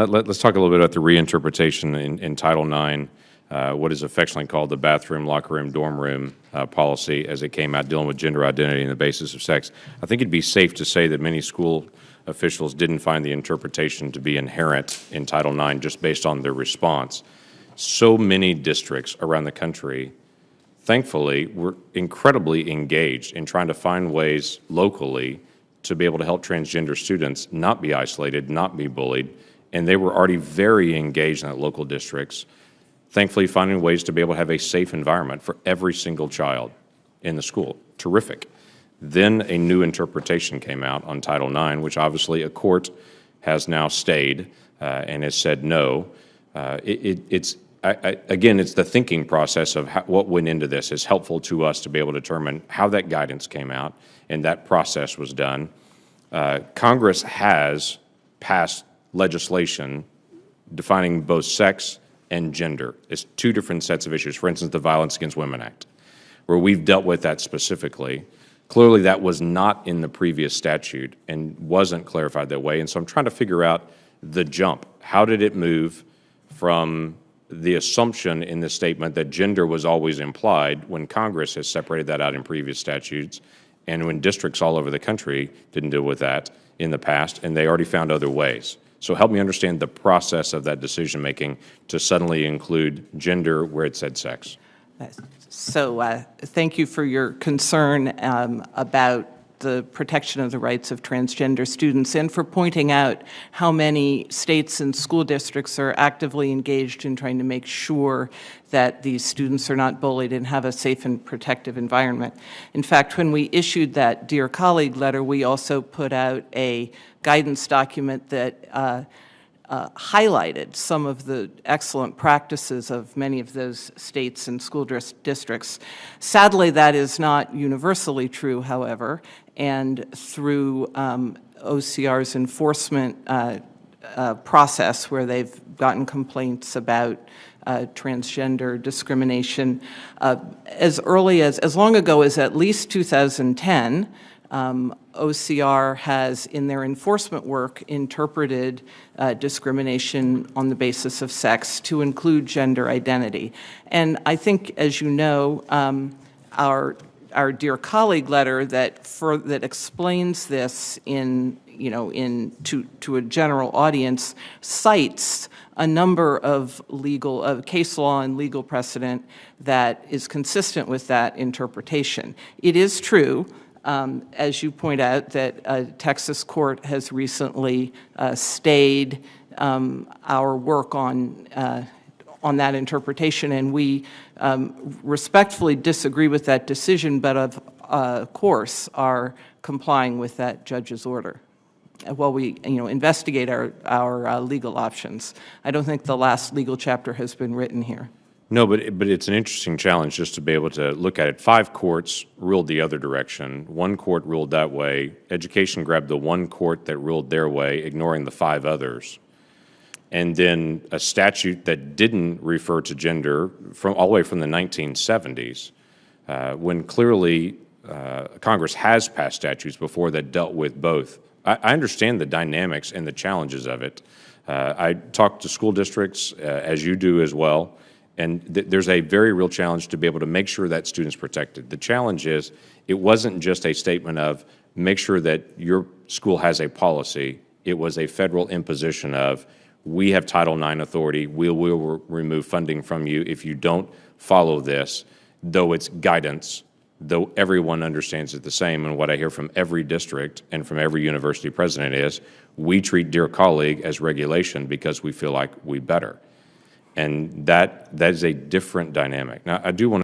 Let's talk a little bit about the reinterpretation in Title IX, what is affectionately called the bathroom, locker room, dorm room policy as it came out dealing with gender identity and the basis of sex. I think it'd be safe to say that many school officials didn't find the interpretation to be inherent in Title IX just based on their response. So many districts around the country, thankfully, were incredibly engaged in trying to find ways locally to be able to help transgender students not be isolated, not be bullied, and they were already very engaged in the local districts, thankfully finding ways to be able to have a safe environment for every single child in the school. Terrific. Then a new interpretation came out on Title IX, which obviously a court has now stayed and has said no. Again, it's the thinking process of what went into this is helpful to us to be able to determine how that guidance came out and that process was done. Congress has passed legislation defining both sex and gender. It's two different sets of issues. For instance, the Violence Against Women Act, where we've dealt with that specifically. Clearly, that was not in the previous statute and wasn't clarified that way. And so I'm trying to figure out the jump. How did it move from the assumption in the statement that gender was always implied when Congress has separated that out in previous statutes and when districts all over the country didn't deal with that in the past and they already found other ways? So help me understand the process of that decision-making to suddenly include gender where it said sex. So thank you for your concern about the protection of the rights of transgender students and for pointing out how many states and school districts are actively engaged in trying to make sure that these students are not bullied and have a safe and protective environment. In fact, when we issued that Dear Colleague letter, we also put out a guidance document that highlighted some of the excellent practices of many of those states and school districts. Sadly, that is not universally true, however, and through OCR's enforcement process, where they've gotten complaints about transgender discrimination, as long ago as at least 2010, OCR has, in their enforcement work, interpreted discrimination on the basis of sex to include gender identity. And I think, as you know, our Dear Colleague letter that explains this to a general audience cites a number of case law and legal precedent that is consistent with that interpretation. It is true, as you point out, that a Texas court has recently stayed our work on that interpretation, and we respectfully disagree with that decision, but of course are complying with that judge's order while we investigate our legal options. I don't think the last legal chapter has been written here. No, but it's an interesting challenge just to be able to look at it. 5 courts ruled the other direction. 1 court ruled that way. Education grabbed the 1 court that ruled their way, ignoring the 5 others. And then a statute that didn't refer to gender all the way from the 1970s, when clearly Congress has passed statutes before that dealt with both. I understand the dynamics and the challenges of it. I talk to school districts, as you do as well, and there's a very real challenge to be able to make sure that students protected. The challenge is it wasn't just a statement of make sure that your school has a policy. It was a federal imposition of we have Title IX authority. We will remove funding from you if you don't follow this, though it's guidance, though everyone understands it the same. And what I hear from every district and from every university president is we treat Dear Colleague as regulation because we feel like we better. And that is a different dynamic. Now, I do want to